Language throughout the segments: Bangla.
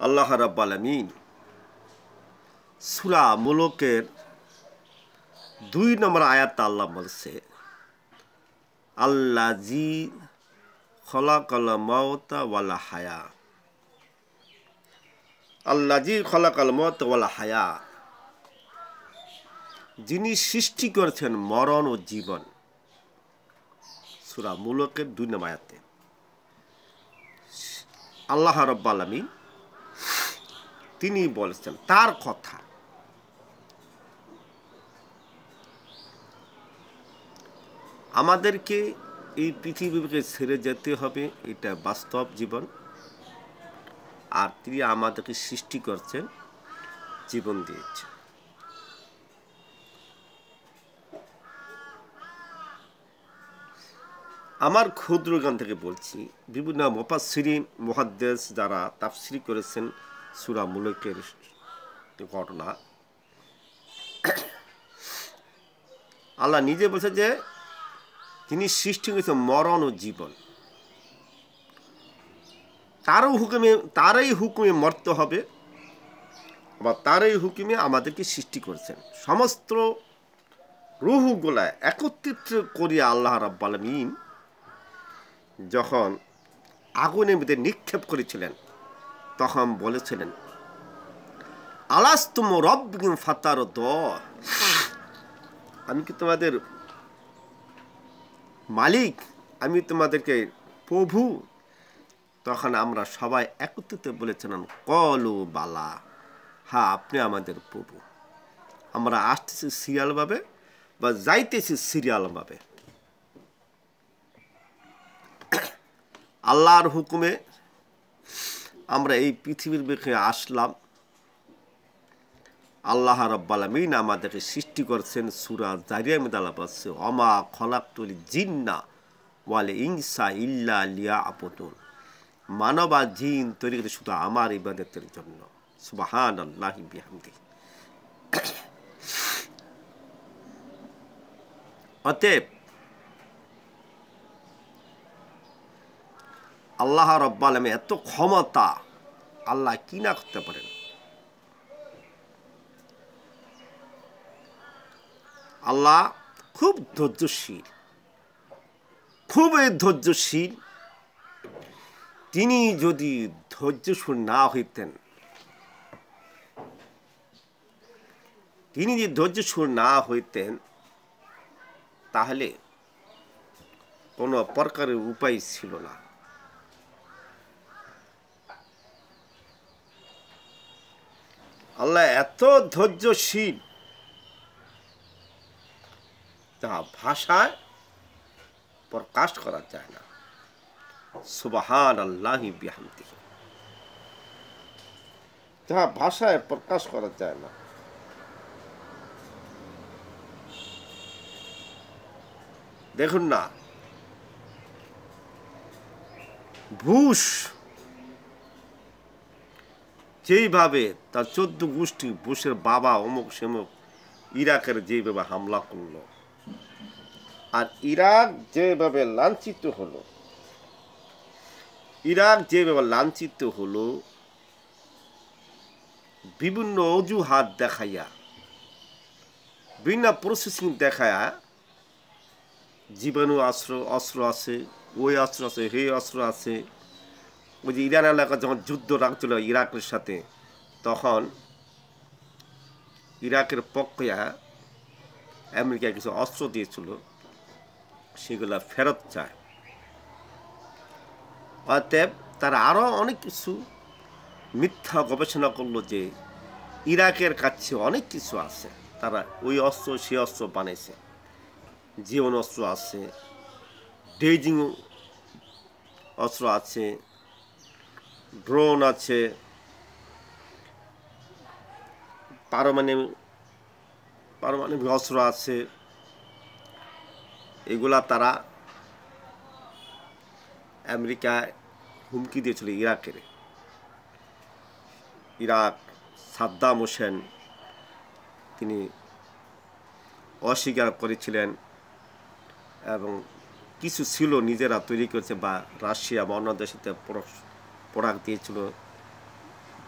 আল্লাহ রাব্বুল আলামিন সূরা মুলকের 2 নম্বর আয়াতে আল্লাহ বলছে, আল্লাযী খলাকাল মাউতা ওয়াল হায়া। আল্লাযী খলাকাল মাউতা ওয়াল হায়া, যিনি সৃষ্টি করেছেন মরণ ও জীবন। সূরা মুলকের 2 নম্বর আয়াতে আল্লাহ রাব্বুল আলামিন তিনি বলেছেন তার কথা। আমাদেরকে এই পৃথিবীকে ছেড়ে যেতে হবে, এটা বাস্তব জীবন। আর তিনি আমাদেরকে সৃষ্টি করছেন, জীবন দিয়েছেন। আমার ক্ষুদ্র জ্ঞান থেকে বলছি, বিভিন্ন মুফাসসিরিন মুহাদ্দিস যারা তাফসীর করেছেন সূরা মুলকের ঘটনা, আল্লাহ নিজে বলছে যে তিনি সৃষ্টি করেছেন মরণ ও জীবন, তারই হুকুমে মরতে হবে, বা তারই হুকুমে আমাদেরকে সৃষ্টি করেছেন। সমস্ত রূহগুলা একত্রিত করিয়া আল্লাহ রাব্বুল আলামিন যখন আগুনের মধ্যে নিক্ষেপ করেছিলেন, তখন বলেছিলেন, আলাস্তুম রাব্বিকুম ফাতারদ, আমি কি তোমাদের মালিক, আমি তোমাদেরকে প্রভু? তখন আমরা সবাই একত্রিত বলেছিলাম, কলু বালা, হ্যাঁ আপনি আমাদের প্রভু। আমরা আসতেছি সিরিয়ালভাবে বা যাইতেছি সিরিয়ালভাবে। আল্লাহর হুকুমে আমরা এই পৃথিবীর বুকে আসলাম। আল্লাহ রাব্বুল আলামিন আমাদেরকে সৃষ্টি করেছেন। সূরা জারিয়ার মধ্যে আল্লাহ বলছে, ওমা খলাকতুল জিন্না ওয়াল ইনসা ইল্লা লিয়াবুদুন, মানব আর জিন তৈরি করে শুধু আমার ইবাদতের জন্য। সুবহানাল্লাহি বিহামদিহি। অতএব আল্লাহ রাব্বুল আলামিন এত ক্ষমতা, আল্লাহ কি না করতে পারেন। আল্লাহ খুব ধৈর্যশীল, খুবই ধৈর্যশীল। তিনি যদি ধৈর্যশীল না হইতেন, তাহলে কোনো প্রকারের উপায় ছিল না। আল্লাহ এত ধৈর্যশীল, যা ভাষায় প্রকাশ করা যায় না। সুবহানাল্লাহি বিহামদিহি, যা ভাষায় প্রকাশ করা যায় না। দেখুন না, বুশ যেইভাবে তার 14 গোষ্ঠী, বুশের বাবা অমুক সেমুক ইরাকের যেভাবে হামলা করলো, আর ইরাক যেভাবে লাঞ্ছিত হলো, বিভিন্ন অজুহাত দেখাইয়া, বিনা প্রসেসিং দেখায়া, জীবাণু অস্ত্র আছে, ওই অস্ত্র আছে, হে অস্ত্র আছে। ওই যে ইরান এলাকা যখন যুদ্ধ রাখছিল ইরাকের সাথে, তখন ইরাকের পক্ষে আমেরিকা কিছু অস্ত্র দিয়েছিল, সেগুলা ফেরত চায়। অতএব তারা আরও অনেক কিছু মিথ্যা গবেষণা করলো যে ইরাকের কাছে অনেক কিছু আছে, তারা ওই অস্ত্র সে অস্ত্র বানাইছে। জীবন অস্ত্র আছে, ডেজিং অস্ত্র আছে, ড্রোন আছে, পারমাণবিক অস্ত্র আছে। এগুলা তারা আমেরিকায় হুমকি দিয়েছিল ইরাকের। ইরাক সাদ্দাম হোসেন তিনি অস্বীকার করেছিলেন, এবং কিছু ছিল নিজেরা তৈরি করেছে, বা রাশিয়া বা অন্য দেশের প্রোডাক্ট দিয়েছিল,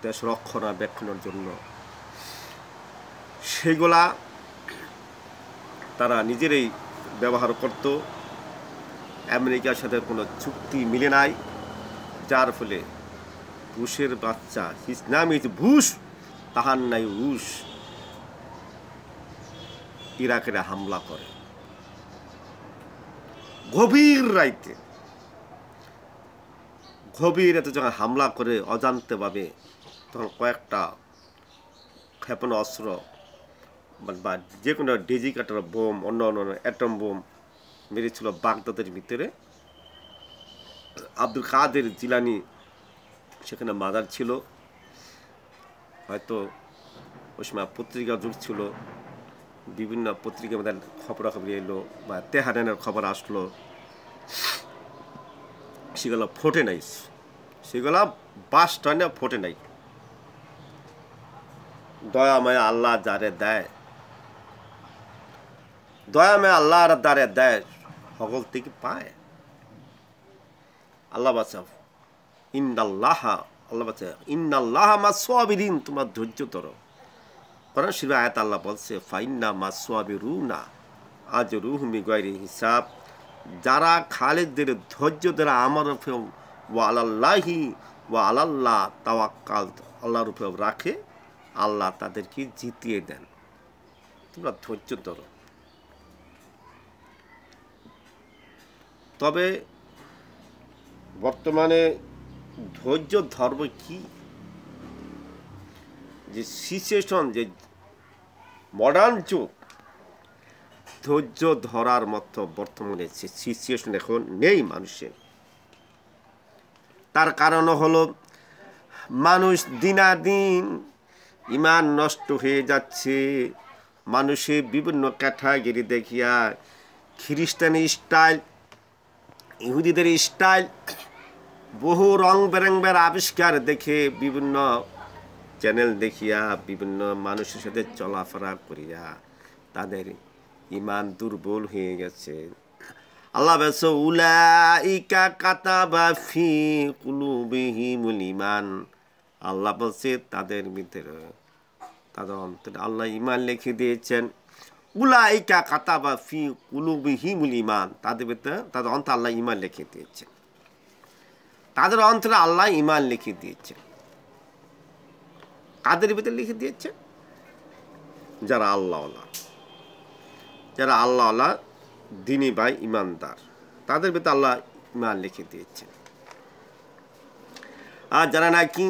দেশ রক্ষণাবেক্ষণের জন্য, সেগুলা তারা নিজেরাই ব্যবহার করত। আমেরিকার সাথে কোনো চুক্তি মিলে নাই, যার ফলে বুশের বাচ্চা, হিজ নাম ইজ বুশ, তাহার নাই উস, ইরাকের হামলা করে গভীর রাইতে। গভীর রাতে যখন হামলা করে অজান্তেভাবে, তখন কয়েকটা ক্ষেপণাস্ত্র বা যে কোনো ডেজি কাটার বোম, অন্য অন্য অ্যাটম বোম মেরেছিল বাগদাদের ভিতরে। আব্দুল কাদের জিলানি সেখানে মাদার ছিল, হয়তো ওই সময় পত্রিকা যুগ ছিল, বিভিন্ন পত্রিকার মধ্যে খবরাখবরি এলো বা তেহারানের খবর আসলো, সেগুলো ফোটে নাই, সেগুলা বাস টানে ফোটে নাই। দয়াময় আল্লাহ যারে দেয়, দয়াময় আল্লাহ যারে দেয়, সকল থেকে পায়। আল্লাহ বাঁচাও, ইন্নাল্লাহা, আল্লাহ বাঁচাও, ইন্নাল্লাহা মা সাবিরিন, তোমরা ধৈর্য ধরো। কোরআন শরীফে আয়াত আল্লাহ বলছে, ফাইন্না মা সাবিরুনা আজরুহুম বিগাইরি হিসাব, যারা খালিদদের ধৈর্য দ্বারা আমার উপরে ওয়া আলাল্লাহি ওয়া আলাল্লাহ তাওয়াক্কাল, আল্লাহর উপরে রাখে, আল্লাহ তাদেরকে জিতিয়ে দেন। তোমরা ধৈর্য ধরো। তবে বর্তমানে ধৈর্য ধর্ম কি, যে সিচুয়েশন, যে মডার্ন যুগ, ধৈর্য ধরার মতো বর্তমানে সিচুয়েশন এখন নেই মানুষের। তার কারণ হলো মানুষ দিনাদিন ইমান নষ্ট হয়ে যাচ্ছে। মানুষের বিভিন্ন ক্যাটাগরি দেখিয়া, খ্রিস্টানি স্টাইল, ইহুদিদের স্টাইল, বহু রং বেরঙের আবিষ্কার দেখে, বিভিন্ন চ্যানেল দেখিয়া, বিভিন্ন মানুষের সাথে চলাফেরা করিয়া তাদের ইমান দুর্বল হয়ে গেছে। আল্লাহ বলছে, উলাইকা কাতাবা ফি কুলুবিহিমুল ঈমান, আল্লাহ বলছে তাদের ভিতরে, তাদের অন্তরে আল্লাহ ঈমান লিখে দিয়েছেন। উলাইকা কাতাবা ফি কুলুবিহিমুল ঈমান, তাদের ভিতরে, তাদের অন্তরে আল্লাহ ঈমান লিখে দিয়েছেন। তাদের অন্তরে আল্লাহ ঈমান লিখে দিয়েছেন। কাদের ভিতরে লিখে দিয়েছেন? যারা আল্লাহওয়ালা, যারা আল্লাহওয়ালা, দিনী ভাই, ইমানদার, তাদের ভিতরে আল্লাহ ঈমান লিখে দিয়েছেন। আর যারা নাকি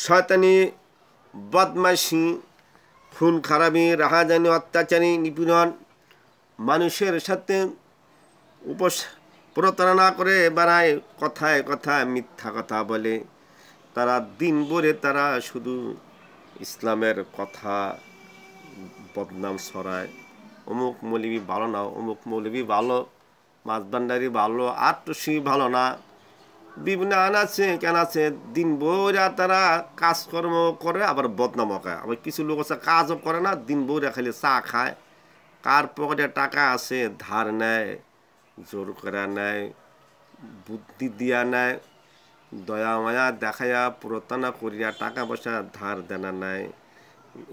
শয়তানি, বদমাশি, খুন খারাপি, রাহাজানি, অত্যাচারী, নিপীড়ন, মানুষের সাথে প্রতারণা করে বেড়ায়, কথায় কথায় মিথ্যা কথা বলে, তারা দিন ভরে তারা শুধু ইসলামের কথা বদনাম ছড়ায়। অমুক মৌলবি ভালো না, অমুক মৌলবি ভালো, মাঝবান্ডারি ভালো, আটটুসি ভালো না, বিভিন্ন আছে কেন আছে, দিন ভরে তারা কাজকর্ম করে, আবার বদনামও খায়। আবার কিছু লোক আছে কাজও করে না, দিন ভরে খালি চা খায়, কার পকেটে টাকা আছে ধার নেয়, জোর করে নেয়, বুদ্ধি দিয়া নেয়, দয়া মায়া দেখাইয়া প্রতারণা করিয়া টাকা পয়সা ধার দেনা নেয়।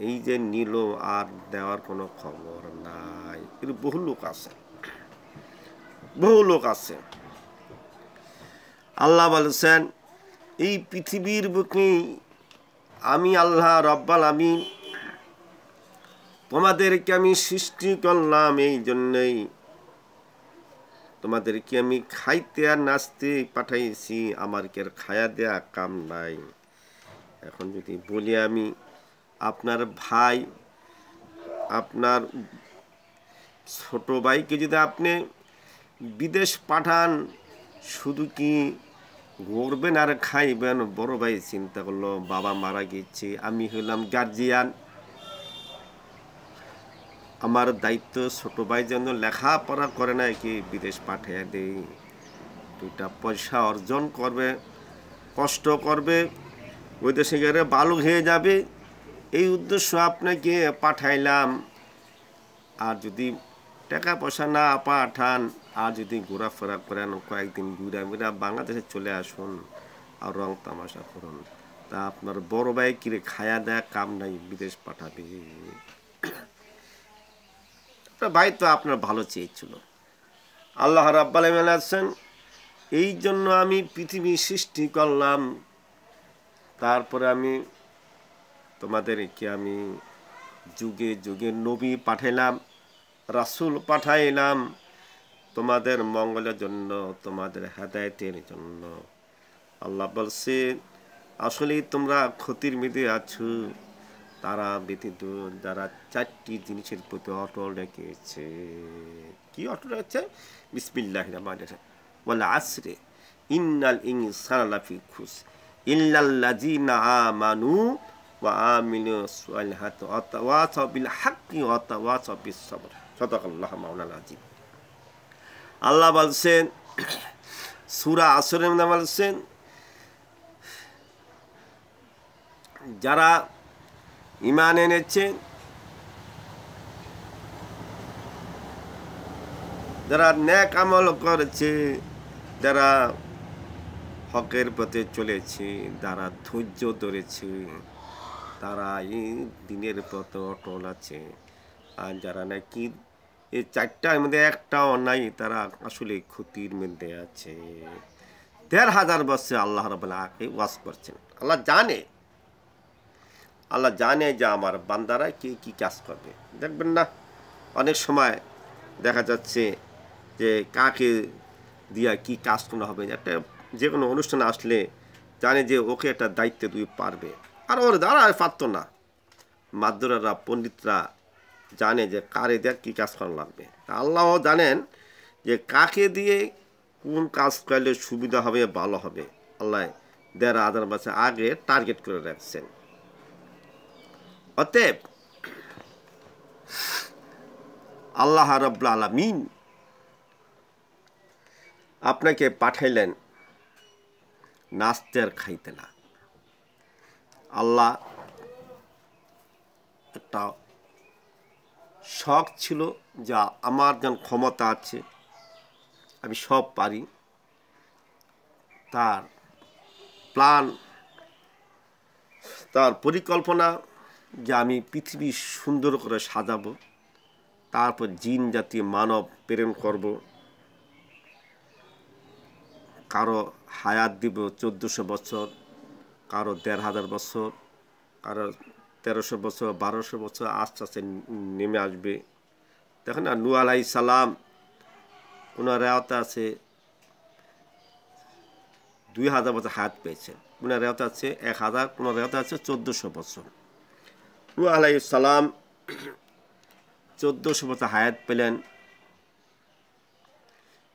এই যে নিল আর দেওয়ার কোনো খবর নাই। কিন্তু বহু লোক আছে, বহু লোক আছে। আল্লাহ বলেছেন, এই পৃথিবীর বুকে আমি আল্লাহ রব্বুল আলামিন তোমাদেরকে আমি সৃষ্টি করলাম, এই জন্যই তোমাদেরকে আমি খাইতে আর নাচতে পাঠাইছি, আমার কি আর খায়া দেয়া কাম নাই। এখন যদি বলি আমি, আপনার ভাই, আপনার ছোট ভাইকে যদি আপনি বিদেশ পাঠান, শুধু কি ঘুরবেন আর খাইবেন? বড় ভাই চিন্তা করলো, বাবা মারা গেছে, আমি হইলাম গার্জিয়ান, আমার দায়িত্ব ছোট ভাই যেন লেখাপড়া করে না, কি বিদেশ পাঠিয়ে দেই, দুইটা পয়সা অর্জন করবে, কষ্ট করবে, ওই দেশে গেলে ভালো হয়ে যাবে, এই উদ্দেশ্য আপনাকে পাঠাইলাম। আর যদি টাকা পয়সা না পাঠান, আর যদি ঘোরাফেরা করেন, কয়েকদিন ঘুরা ঘুরা বাংলাদেশে চলে আসুন আর রং তামাশা করুন, তা আপনার বড় ভাই কিরে খায়া দেয়া কাম নাই, বিদেশ পাঠাবে। আপনার ভাই তো আপনার ভালো চেয়েছিল। আল্লাহ রাব্বুল আলামিন আছেন, এই জন্য আমি পৃথিবী সৃষ্টি করলাম, তারপরে আমি তোমাদেরকে আমি যুগে যুগে নবী পাঠাইলাম, রাসূল পাঠাইলাম, তোমাদের মঙ্গলের জন্য, তোমাদের হেদায়েতের জন্য। আল্লাহ বলছে আসলেই তোমরা ক্ষতির মধ্যে আছো তারা ব্যতীত যারা চারটি জিনিসের প্রতি অটল রেখেছে। কি অটল রেখেছে? বিসমিল্লাহির রহমানির রহিম, ওয়াল আসরি ইন্নাল ইনসানা লাফি খুসর ইল্লাল্লাযিনা আমানু ওয়া আমিলুস সলিহাতি ওয়া তাওয়াসাউ বিল হাক্কি ওয়া তাওয়াসাউ বিস সাবর। সাদাকাল্লাহু মাওলানা আযীম। আল্লাহ বলছেন সূরা আসরের মধ্যে বলছেন, যারা ঈমান এনেছে, যারা নেক আমল করেছে, যারা হকের পথে চলেছে, যারা ধৈর্য ধরেছে, তারা এই দিনের পথে অটল আছে। আর যারা নাকি এই চারটার মধ্যে একটাও নাই, তারা আসলে ক্ষতির মধ্যে আছে। ১,৫০০ বছর আল্লাহ রাব্বুল আলামিন ওয়াজ করছেন। আল্লাহ জানে যে আমার বান্দারা কে কী কাজ করবে। দেখবেন না অনেক সময় দেখা যাচ্ছে যে কাকে দিয়া কি কাজ করা হবে, একটা যে কোনো অনুষ্ঠানে আসলে জানে যে ওকে একটা দায়িত্ব দিয়ে পারবে, আর ওর দ্বারা পারত না। মাদ্দুরারা পণ্ডিতরা জানে যে কারে দেয়া কী কাজ করা লাগবে। আল্লাহও জানেন যে কাকে দিয়ে কোন কাজ করলে সুবিধা হবে, ভালো হবে। আল্লাহ ১,৫০০ বছর আগে টার্গেট করে রাখছেন। অতএব আল্লাহ রাব্বুল আলামিন আপনাকে পাঠাইলেন নাচতে আর খাইতে না। আল্লাহ একটা শখ ছিল যা আমার যেন ক্ষমতা আছে, আমি সব পারি। তার প্ল্যান, তার পরিকল্পনা যে আমি পৃথিবী সুন্দর করে সাজাবো, তারপর জিন জাতীয় মানব প্রেরণ করব, কারো হায়াত দিব ১৪০০ বছর, কারো ১,৫০০ বছর, কারো ১৩০০ বছর, ১২০০ বছর আস্তে আস্তে নেমে আসবে। দেখেন না, নূহ আলাইহিস সালাম কোনো রেওয়াতে আছে ২,০০০ বছর হায়াত পেয়েছেন, কোনো রেওয়াতে আছে ১,০০০, কোনো রেওয়াতে আছে ১৪০০ বছর। নূহ আলাইহিস সালাম ১৪০০ বছর হায়াত পেলেন।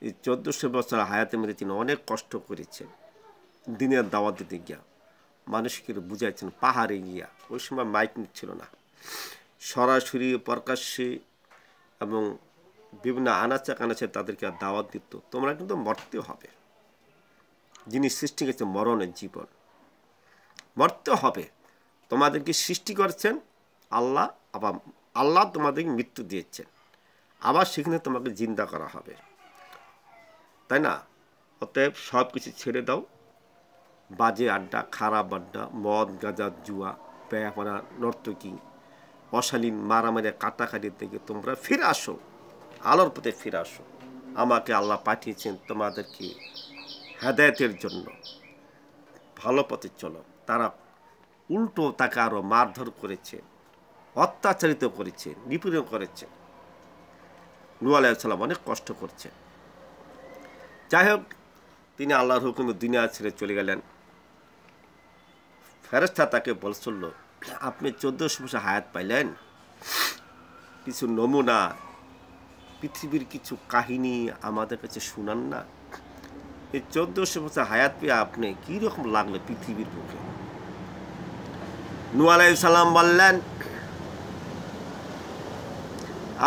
এই ১৪০০ বছর হায়াতের মধ্যে তিনি অনেক কষ্ট করেছেন। দিনের দাওয়াত দিতে গিয়া মানুষকে বুঝাইছেন, পাহাড়ে গিয়া। ওই সময় মাইক ছিল না, সরাসরি প্রকাশ্যে এবং বিভিন্ন আনাচে কানাচে তাদেরকে দাওয়াত দিত, তোমরা কিন্তু মরতে হবে। যিনি সৃষ্টি করেছেন মরণের জীবন, মরতে হবে। তোমাদেরকে সৃষ্টি করছেন আল্লাহ, আবার আল্লাহ তোমাদেরকে মৃত্যু দিয়েছেন, আবার সেখানে তোমাকে জিন্দা করা হবে, তাই না? অতএব সব কিছু ছেড়ে দাও, বাজে আড্ডা, খারাপ আড্ডা, মদ গাঁজা জুয়া, পেয়াপানা, নর্তকী, অশালীন মারামারি কাটাকাটি থেকে তোমরা ফিরে আসো, আলোর পথে ফিরে আসো। আমাকে আল্লাহ পাঠিয়েছেন তোমাদেরকে হেদায়েতের জন্য, ভালো পথে চলো। তারা উল্টো তাকে আরও মারধর করেছে, অত্যাচারিত করেছে, নিপীড়ন করেছে। নূহ আলাইহিস সালাম অনেক কষ্ট করছে। যাই হোক, তিনি আল্লাহর হুকুমে দুনিয়া ছেড়ে চলে গেলেন। ফেরেশতা তাকে বলছিল, আপনি ১৪০০ বছর হায়াত পাইলেন, কিছু নমুনা, পৃথিবীর কিছু কাহিনী আমাদের কাছে শুনান না। এই ১৪০০ বছর হায়াত পেয়ে আপনি কীরকম লাগলো পৃথিবীর বুকে? নূহ আলাইহিস সালাম বললেন,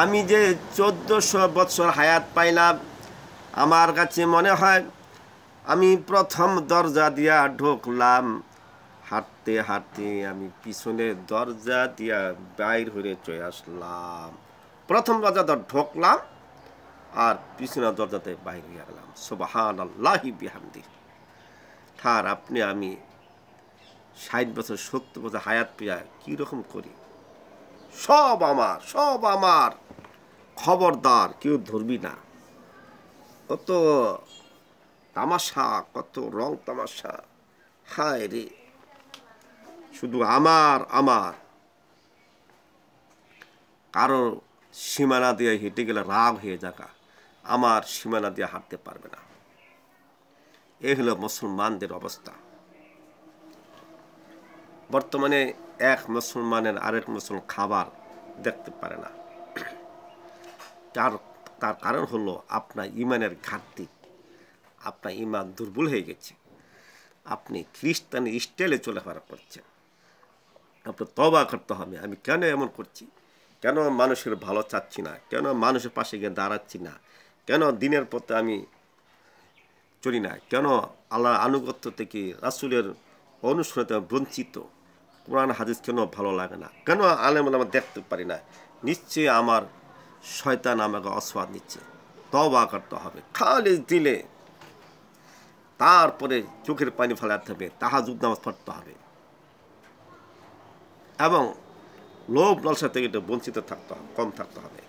আমি যে ১৪০০ বছর হায়াত পাইলাম, আমার কাছে মনে হয় আমি প্রথম দরজা দিয়া ঢুকলাম, হাঁটতে হাঁটতে আমি পিছনের দরজা দিয়া বাইর হয়ে চলে আসলাম। প্রথম দরজাতে ঢুকলাম আর পিছনের দরজাতে বাইর হয়ে গেলাম। সুবহানাল্লাহি বিহামদিহি। আর আপনি আমি 60 বছর 70 বছর হায়াত পেয়া কীরকম করি, সব আমার, সব আমার, খবরদার কেউ ধরবি না। কত তামাশা, কত রং তামাশা, হায় রে, শুধু আমার আমার। কারো সীমানা দিয়ে হেঁটে গেলে রাগ হয়ে যাকা, আমার সীমানা দিয়ে হাঁটতে পারবে না। এ হলো মুসলমানদের অবস্থা। বর্তমানে এক মুসলমানের আরেক মুসলমান খাবার দেখতে পারে না। তার কারণ হলো আপনার ইমানের ঘাটতি, আপনার ইমান দুর্বল হয়ে গেছে, আপনি খ্রিস্টানি স্টাইলে চলাফেরা করছেন। আপনার তওবা করতে হবে, আমি কেন এমন করছি, কেন মানুষের ভালো চাচ্ছি না, কেন মানুষের পাশে গিয়ে দাঁড়াচ্ছি না, কেন দিনের পথে আমি চলি না, কেন আল্লাহর আনুগত্য থেকে, রাসূলের অনুসরণে বঞ্চিত, কোরআন হাদিস কেন ভালো লাগে না, কেন আলেম ওলামা দেখতে পারি না। নিশ্চয়ই আমার শয়তান আমাকে অসওয়াদ নিচ্ছে। তওবা করতে হবে খালিস দিলে, তারপরে চোখের পানি ফেলাতে হবে, তাহাজ্জুদ নামাজ পড়তে হবে এবং লোভ লালসা থেকে একটু বঞ্চিত থাকতে হবে, কম থাকতে হবে।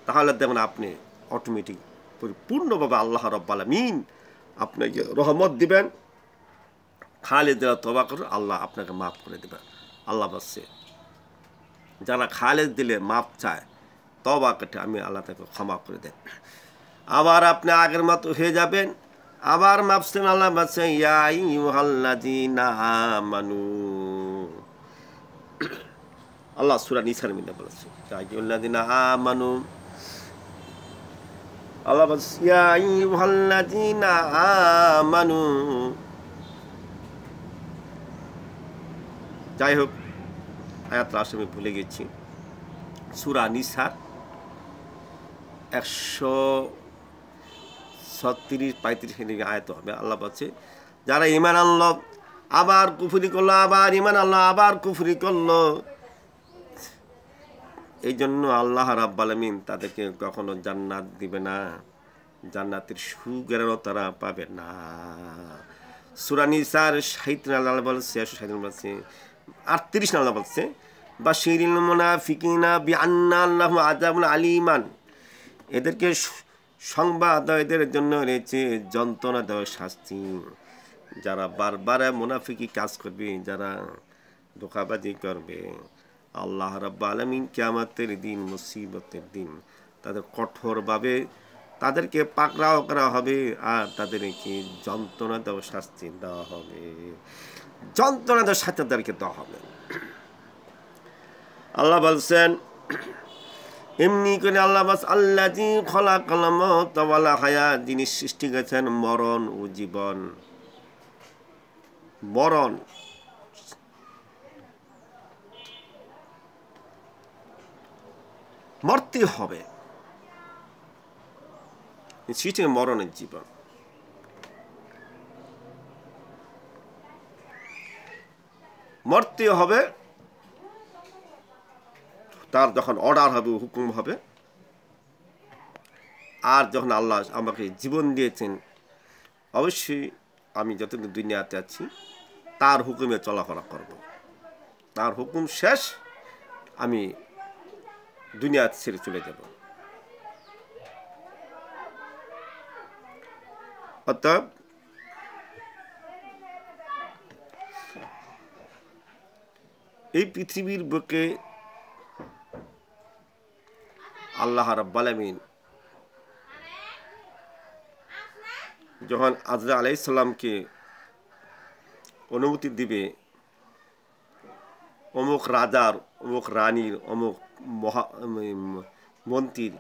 তাহলে দেখবেন আপনি অটোমেটিক পরিপূর্ণভাবে আল্লাহ রাব্বুল আলামিন আপনাকে রহমত দিবেন। খালিদ দিলে তওবা করে আল্লাহ আপনাকে মাফ করে দেবেন। আল্লাহ বলছে যারা খালিদ দিলে মাফ চায়, তওবা করতে আমি আল্লাহ তাকে ক্ষমা করে দেন। আবার আপনি আগের মতো হয়ে যাবেন, আবার মাফ চান। আল্লাহ বলছে ইয়া আইয়ুহাল্লাযীনা আমানু, আল্লাহ সূরা নিসার মধ্যে বলেছে ইয়া আইয়ুহাল্লাযীনা আমানু, আল্লাহ বলছে ইয়া আইয়ুহাল্লাযীনা আমানু। যাই হোক, আয়াতটা আসলে আমি ভুলে গেছি। সূরা নিসার 136-35 আয়াত হবে। আল্লাহ বলছে যারা ঈমান আনলো আবার কুফরি করলো, আবার ঈমান আনলো আবার কুফরি করলো, এই জন্য আল্লাহ রাব্বুল আলামিন তাদেরকে কখনো জান্নাত দিবে না, জান্নাতের সুগ্রাণও তারা পাবে না। সূরা নিসার 60 আল্লাহ বলছে, 38 আল্লাহ বলছে বাশিরিল মুনাফিকিনা বিআন্না লাহুম আযাবুন আলীমান, এদেরকে সংবাদ এদের জন্য রয়েছে যন্ত্রণাদায়ক শাস্তি। যারা বারবার মুনাফিকি কাজ করবে, যারা ধোঁকাবাজি করবে, আল্লাহ রাব্বুল আলামিন কিয়ামতের দিন, মুসিবতের দিন তাদের কঠোরভাবে তাদেরকে পাকড়াও করা হবে আর তাদেরকে যন্ত্রণাদায়ক শাস্তি দেওয়া হবে, যন্ত্রণাদায়ক শাস্তি তাদেরকে দেওয়া হবে। আল্লাহ বলছেন এমনি করে আল্লাহ বাস আল্লাযী খালাকাল মাউতা ওয়াল হায়াত, যিনি সৃষ্টি করেছেন মরণ ও জীবন। মরণ মরতে হবে, সৃষ্টি মরণের জীবন। মরতে হবে, তার যখন অর্ডার হবে, হুকুম হবে। আর যখন আল্লাহ আমাকে জীবন দিয়েছেন, অবশ্যই আমি যতদিন দুনিয়াতে আছি তার হুকুমে চলাফেরা করব। তার হুকুম শেষ, আমি দুনিয়া ছেড়ে চলে যাব। অতএব এই পৃথিবীর বুকে আল্লাহ রাব্বুল আলামিন যখন আজরা আলাইহিস সালামকে অনুমতি দিবে অমুক রাজার, অমুক রানীর, অমুক মন্ত্রীর,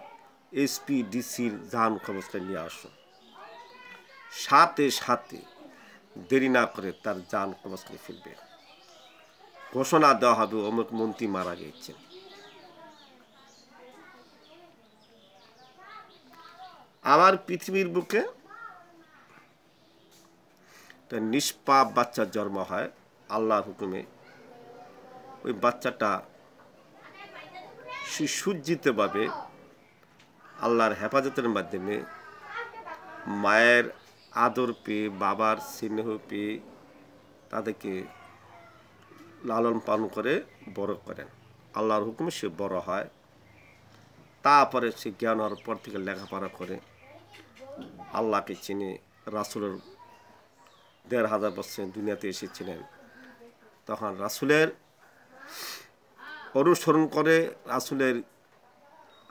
এসপি ডিসির জান খবরটা নিয়ে আসো, সাথে সাথে দেরি না করে তার জান কবজ করে ফেলবে। ঘোষণা দেওয়া হবে অমুক মন্ত্রী মারা গেছেন। আবার পৃথিবীর বুকে নিষ্পাপ বাচ্চার জন্ম হয় আল্লাহর হুকুমে। ওই বাচ্চাটা সুসজ্জিতভাবে আল্লাহর হেফাজতের মাধ্যমে মায়ের আদর পেয়ে, বাবার স্নেহ পেয়ে তাদেরকে লালন পালন করে বড় করেন, আল্লাহর হুকুমে সে বড় হয়। তারপরে সে জ্ঞান হওয়ার পর থেকে লেখাপড়া করে আল্লাহকে চিনে। রাসূলের ১,৫০০ বছর দুনিয়াতে এসেছিলেন, তখন রাসূলের অনুসরণ করে, রাসূলের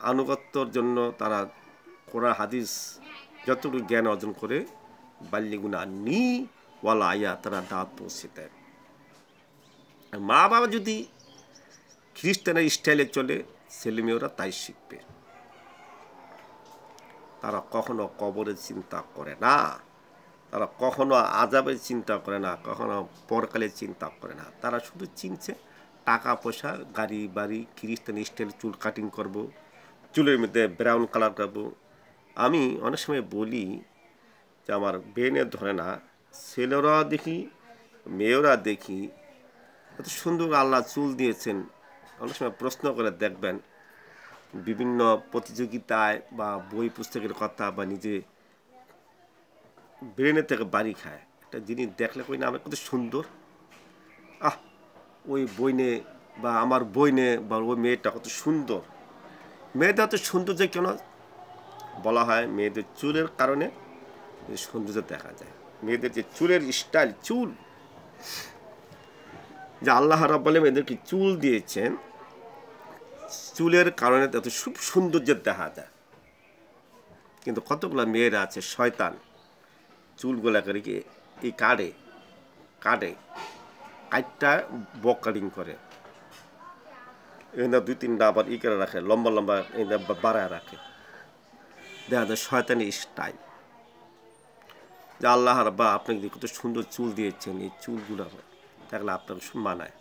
আনুগত্যর জন্য তারা কোরআন হাদিস যতটুকু জ্ঞান অর্জন করে বাল্যগুনা নি ওয়ালা আয়া তারা দাঁত পৌঁছে দেয়। মা বাবা যদি খ্রিস্টানের স্টাইলে চলে, ছেলেমেয়েরা তাই শিখবে। তারা কখনো কবরের চিন্তা করে না, তারা কখনো আযাবের চিন্তা করে না, কখনো পরকালের চিন্তা করে না। তারা শুধু চিনছে টাকা পয়সা, গাড়ি বাড়ি, খ্রিস্টান স্টাইল চুল কাটিং করব, চুলের মধ্যে ব্রাউন কালার করব। আমি অনেক সময় বলি যে আমার ব্রেনে ধরে না, ছেলেরা দেখি মেয়েরা দেখি এত সুন্দর আল্লাহ চুল দিয়েছেন। অনেক সময় প্রশ্ন করে দেখবেন বিভিন্ন প্রতিযোগিতায় বা বই পুস্তকের কথা বা নিজে ব্রেনের থেকে বাড়ি খায়। একটা জিনিস দেখলে কই না আমার কত সুন্দর, ওই বইনে বা আমার বইনে বা ওই মেয়েটা কত সুন্দর। মেয়েটা তো সৌন্দর্য কেন বলা হয়? মেয়েদের চুলের কারণে সৌন্দর্য দেখা যায়। মেয়েদের যে চুলের স্টাইল, চুল যে আল্লাহ রাব্বুল আলামিন মেয়েদেরকে চুল দিয়েছেন, চুলের কারণে এত সৌন্দর্য দেখা যায়। কিন্তু কতগুলো মেয়েরা আছে শয়তান, চুলগুলা করে কি এই কাটে কাটটা বক কাটিং করে, এনে ২-৩টা আবার ই করে রাখে, লম্বা লম্বা এনে বাড়ায় রাখে, দেখা যায় শয়তানি স্টাইল। যে আল্লাহ রাব্বা আপনাকে কত সুন্দর চুল দিয়েছেন, এই চুলগুলো দেখলে আপনার মানায়।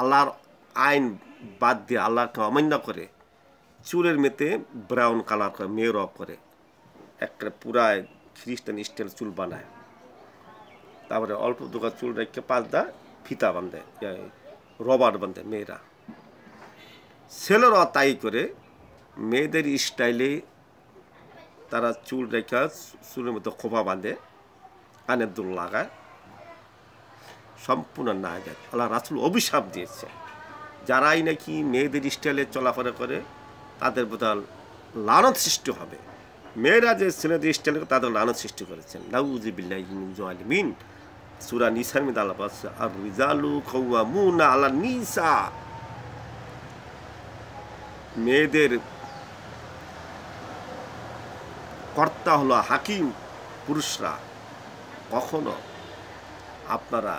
আল্লাহর আইন বাদ দিয়ে আল্লাহকে অমান্য করে চুলের মেতে ব্রাউন কালার করে, মেয়েরাও করে, একটা পুরায় খ্রিস্টান স্টাইল চুল বানায়। তারপরে অল্প দোকান চুল রেখে ৫ ফিতা বাঁধে, রবার বাঁধে মেয়েরা। ছেলেরা তাই করে মেয়েদের স্টাইলে তারা চুল রেখা চুলের মতো খোপা বাঁধে, কানের দুল লাগায়, সম্পূর্ণ না যায়। আল্লাহ রাসূল অভিশাপ দিয়েছে যারাই নাকি মেয়েদের স্টাইলে চলাফেরা করে তাদের বোধহয় লানত সৃষ্টি হবে। মেয়েরা যে ছেলেদের স্টাইলে তাদের লানত সৃষ্টি করেছেন। নাউযু বিল্লাহি মিনাল জালিমিন। সূরা নিসার মধ্যে আল্লাহ বলেছে আর রিজালু কাওয়ামুনা আলান নিসা। মেয়েদের কর্তা হলো হাকিম পুরুষরা। কখনো আপনারা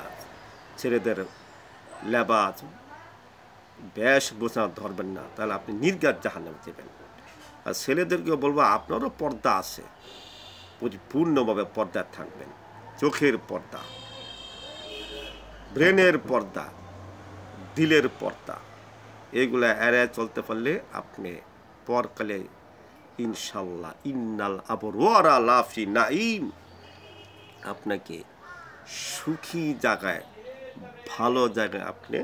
ছেলেদের লেবাস বেশভূষা ধরবেন না, তাহলে আপনি নির্ঘাত জাহান্নামে যাবেন। আর ছেলেদেরকেও বলবো আপনারও পর্দা আছে, পরিপূর্ণভাবে পর্দায় থাকবেন। চোখের পর্দা, ব্রেনের পর্দা, দিলের পর্দা, এগুলা এড়ায় চলতে পারলে আপনি পরকালে ইনশাল্লাহ ইন্নাল আবরারা লাফি নাঈম, আপনাকে সুখী জায়গায়, ভালো জায়গায় আপনি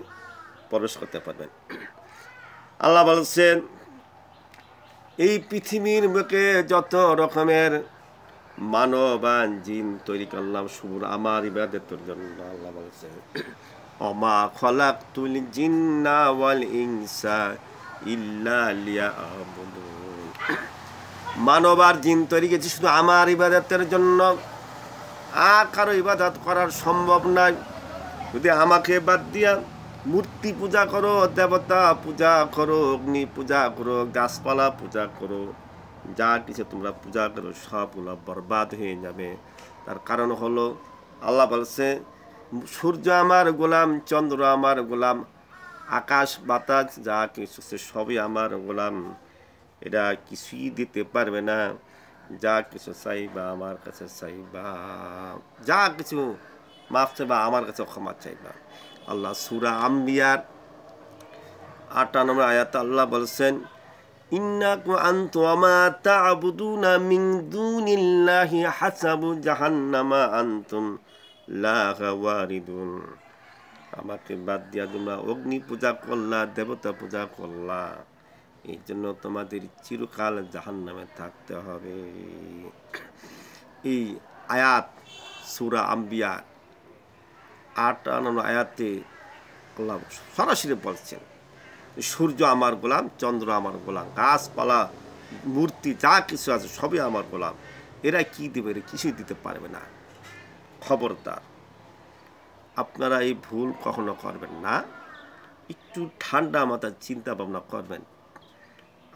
প্রবেশ করতে পারবেন। আল্লাহ বলছেন এই পৃথিবীর বুকে যত রকমের মানব আর জিন তৈরি করলাম শুধু আমার ইবাদতের জন্য। আল্লাহ বলছেন ওমা খলাকতুল জিন্না ওয়াল ইনসা ইল্লা লিয়াবুদুন। মানব আর জিন তৈরি করেছি শুধু আমার ইবাদতের জন্য, আর কারো ইবাদত করার সম্ভব নয়। যদি আমাকে বাদ দিয়া মূর্তি পূজা করো, দেবতা পূজা করো, অগ্নি পূজা করো, গাছপালা পূজা করো, যা কিছু তোমরা পূজা করো সবগুলো বরবাদ হয়ে যাবে। তার কারণ হলো আল্লাহ বলছে সূর্য আমার গোলাম, চন্দ্র আমার গোলাম, আকাশ বাতাস যা কিছু সবই আমার গোলাম। এরা কিছুই দিতে পারবে না, যা কিছু চাইবা আমার কাছে চাইবা, যা কিছু মাফ চাইবা আমার কাছে ক্ষমা চাইবা। আল্লাহ সূরা আম্বিয়ার ৫৮ নম্বর আয়াতে আল্লাহ বলছেন ইন্নাকুম আনতুম মা তা'বুদুনা মিন দুনিল্লাহি হাসাবু জাহান্নামা আনতুম লাহা ওয়ারিদুন। আমাকে বাদ দিয়া তোমরা অগ্নি পূজা করলা, দেবতা পূজা করলা, এই জন্য তোমাদের চিরকাল জাহান্নামে থাকতে হবে। এই আয়াত সূরা আম্বিয়া 58 আয়াতে আল্লাহ সরাসরি বলছেন, সূর্য আমার গোলাম, চন্দ্র আমার গোলাম, গাছপালা মূর্তি যা কিছু আছে সবই আমার গোলাম। এরা কি দেবে? এরা কিছুই দিতে পারবে না। খবরদার, আপনারা এই ভুল কখনো করবেন না। একটু ঠান্ডা মাথায় চিন্তা ভাবনা করবেন,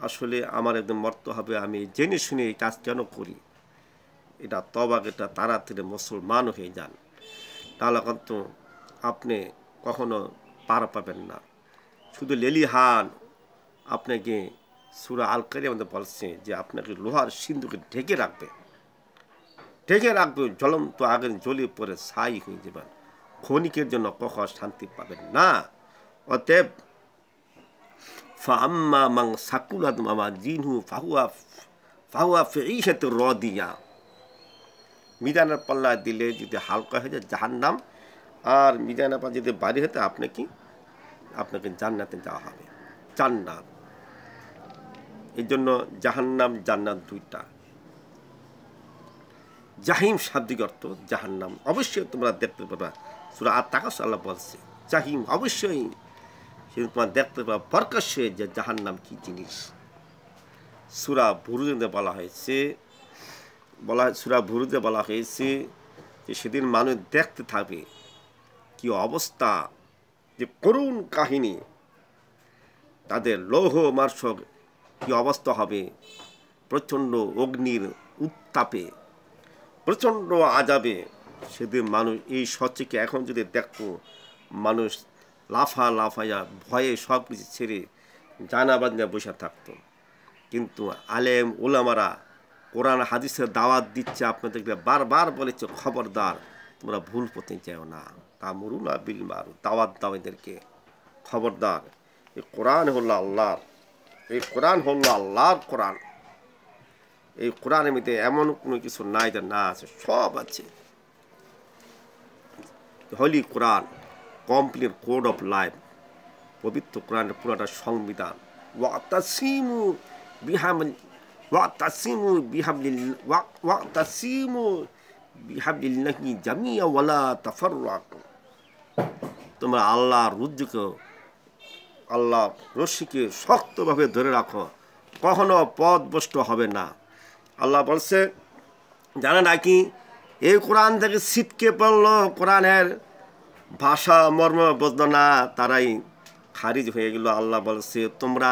আসলে আমার একদম মরতে হবে, আমি জেনে শুনে এই কাজ কেন করি। এটা তবা, এটা তাড়াতাড়ি মুসলমান হয়ে যান, তাহলে কিন্তু আপনি কখনো পার পাবেন না। শুধু লেলিহান আপনাকে সূরা আল কারিমের মধ্যে বলছে যে আপনাকে লোহার সিন্ধুকে ঢেকে রাখবে, জ্বলন্ত আগুন জ্বলে পড়ে ছাই হয়ে যাবেন। ক্ষণিকের জন্য কখনো শান্তি পাবেন না। অতএব ফাআম্মা মান সাকুলাত মাওয়াজিনহু ফাহুয়া ফি ঈশাতির রাদিয়া, মিজানের পাল্লা দিলে যদি হালকা হয়ে যায় জাহান্নাম, আর মিজানের পাল্লা যদি ভারী হতে আপনাকে জান্নাতে যাওয়া হবে। জান্নাত, এই জন্য জাহান্নাম জান্নাত দুইটা। জাহিম শাব্দিক অর্থ জাহান্নাম, অবশ্যই তোমরা দেখতে পাবা। সূরা আত-তাকাসুর আল্লাহ বলছে জাহিম, অবশ্যই সেদিন তোমরা দেখতে পাবা প্রকাশ্যে যে জাহান্নাম কি জিনিস। সূরা বুরুজে বলা হয়েছে যে সেদিন মানুষ দেখতে থাকবে কি অবস্থা, যে করুণ কাহিনী, তাদের লৌহ মার্শক কি অবস্থা হবে, প্রচণ্ড অগ্নির উত্তাপে, প্রচণ্ড আযাবে। সেদিন মানুষ এই সত্যকে এখন যদি দেখতো, মানুষ লাফাইয়া ভয়ে সব কিছু ছেড়ে জানাবাজ নিয়ে বসে থাকতো। কিন্তু আলেম ওলামারা কোরআন হাদিসের দাওয়াত দিচ্ছে, আপনাদেরকে বারবার বলেছে খবরদার তোমরা ভুল পথে যাও না, তা'মুরুনা বিল মারুফ, দাওয়াত দাও এদেরকে, খবরদার। এই কোরআন হলো আল্লাহর, কোরআন। এই কোরআনের মধ্যে এমন কোনো কিছু নাই যে না আছে, সব আছে। হলি কোরআন, কমপ্লিট কোড অফ লাইফ, পবিত্র কোরআনের পুরোটা সংবিধান। ওয়াতাসিমু বিহাবলিল্লাহি জামিয়া ওয়ালা তাফাররাকু, তোমরা আল্লাহর রশিকে শক্তভাবে ধরে রাখো, কখনো পথভ্রষ্ট হবে না। আল্লাহ বলছে, জানে নাকি এই কোরআন থেকে ছিটকে পড়লো, কোরআনের ভাষা মর্ম বুঝলো না, তারাই খারিজ হয়ে গেল। আল্লাহ বলছে তোমরা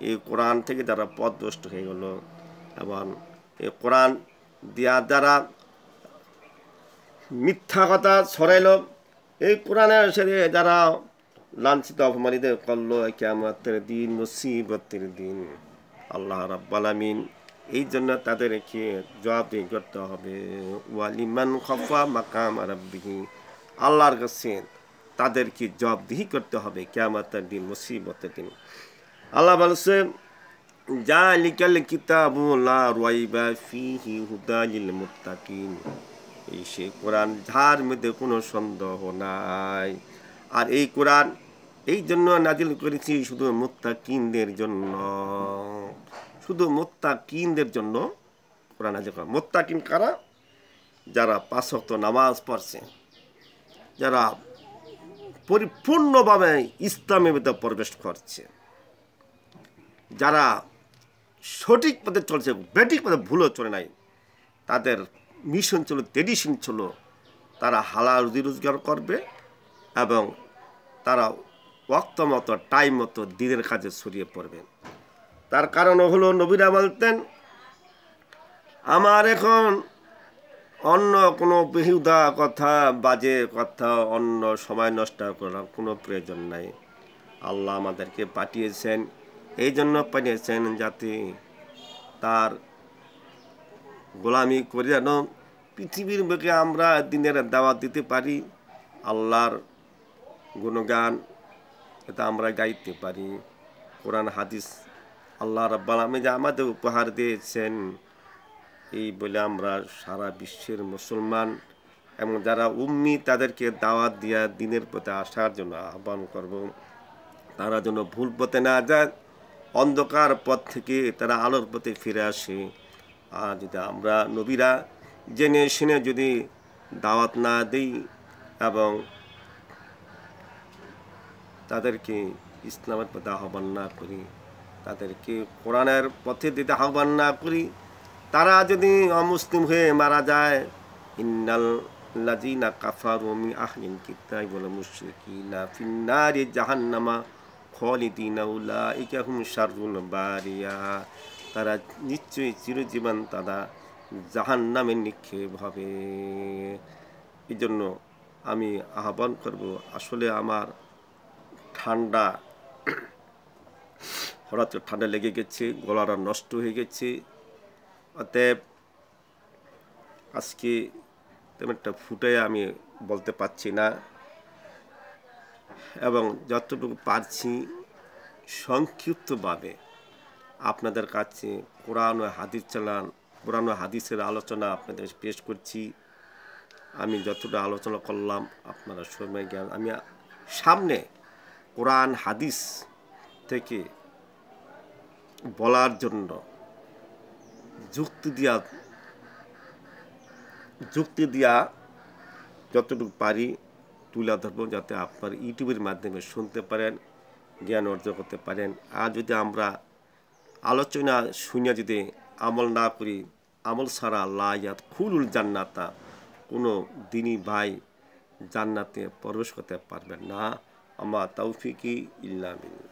এই কোরআন থেকে যারা পথভ্রষ্ট হয়ে গেল, এবং এই কোরআন দিয়া যারা মিথ্যা কথা ছড়াইল, এই কোরআনের সাথে যারা লাঞ্ছিত অপমানিত করলো, কিয়ামতের দিন, মুসিবতের দিন, আল্লাহ রাব্বুল আলামিন এই জন্য তাদেরকে জবাবদিহি করতে হবে। ওয়ালিমান খাফা মাকাম রাব্বিহি, আল্লাহর কাছে তাদেরকে জবাবদিহি করতে হবে কিয়ামতের দিন, মুসিবতের দিন। আল্লাহ বলছে যালিকাল কিতাবু লা রাইবা ফীহি হুদাল লিল মুত্তাকিন, এই সে কোরআন যার মধ্যে কোনো সন্দেহ নাই। আর এই কোরআন এই জন্য নাজিল করেছি শুধু মুত্তাকিনদের জন্য, কোরআন নাজিল করা। মুত্তাকিন কারা? যারা 5 ওয়াক্ত নামাজ পড়ছে, যারা পরিপূর্ণভাবে ইসলামের মধ্যে প্রবেশ করছে, যারা সঠিক পথে চলছে, বেঠিক পথে ভুলও চলে নাই, তাদের মিশন ছিল, ট্রেডিশন ছিল, তারা হালাল রুজি রোজগার করবে এবং তারা ওয়াক্ত মতো, টাইম মতো দিনের কাজে ছড়িয়ে পড়বে। তার কারণ হলো নবীরা বলতেন, আমার এখন অন্য কোনো বেহুদা কথা, বাজে কথা, অন্য সময় নষ্ট করার কোনো প্রয়োজন নাই। আল্লাহ আমাদেরকে পাঠিয়েছেন, এই জন্য পাঠিয়েছেন যাতে তার গোলামি করে যেন পৃথিবীর বুকে আমরা দিনের দাওয়াত দিতে পারি, আল্লাহর গুণগান এটা আমরা গাইতে পারি। কোরআন হাদিস আল্লাহ রাব্বুল আলামিন যে আমাদের উপহার দিয়েছেন, এই বলে আমরা সারা বিশ্বের মুসলমান এবং যারা উম্মি তাদেরকে দাওয়াত দিয়া দিনের পথে আসার জন্য আহ্বান করব। তারা যেন ভুল পথে না যায়, অন্ধকার পথ থেকে তারা আলোর পথে ফিরে আসে। আর যদি আমরা নবীরা জেনে শুনে যদি দাওয়াত না দিই এবং তাদেরকে ইসলামের পথে আহ্বান না করি, তাদেরকে কোরআনের পথে দিতে আহ্বান না করি, তারা যদি অমুসলিম হয়ে মারা যায়, ইন্নাল লাযিনা কাফারু মিন আহলিল কিতাবি ওয়াল মুশরিকিনা ফিন্নারি জাহান্নামা খালিদিনা উলাইকা হুম শাররুল বারিয়া, তারা নিশ্চয়ই চিরজীবন তারা জাহান্নামে নিক্ষেপ হবে। এই জন্য আমি আহ্বান করব, আসলে আমার ঠান্ডা, হঠাৎ ঠান্ডা লেগে গেছে, গলাটা নষ্ট হয়ে গেছে, অতএব আজকে তেমন একটা ফুটে আমি বলতে পারছি না, এবং যতটুকু পারছি সংক্ষিপ্তভাবে আপনাদের কাছে কোরআন ও হাদিস কোরআন ও হাদিসের আলোচনা আপনাদের পেশ করছি। আমি যতটা আলোচনা করলাম আপনারা সময় জ্ঞান, আমি সামনে কোরআন হাদিস থেকে বলার জন্য যুক্তি দিয়া যতটুকু পারি তুলে ধরবো, যাতে আপনার ইউটিউবের মাধ্যমে শুনতে পারেন, জ্ঞান অর্জন করতে পারেন। আর যদি আমরা আলোচনা শুনে যদি আমল না করি, আমল ছাড়া লা ইয়াদখুলুল জান্নাতা, কোনো দিনই ভাই জান্নাতে প্রবেশ করতে পারবেন না। আমা তাওফিকি ইল্লা বিল্লাহ।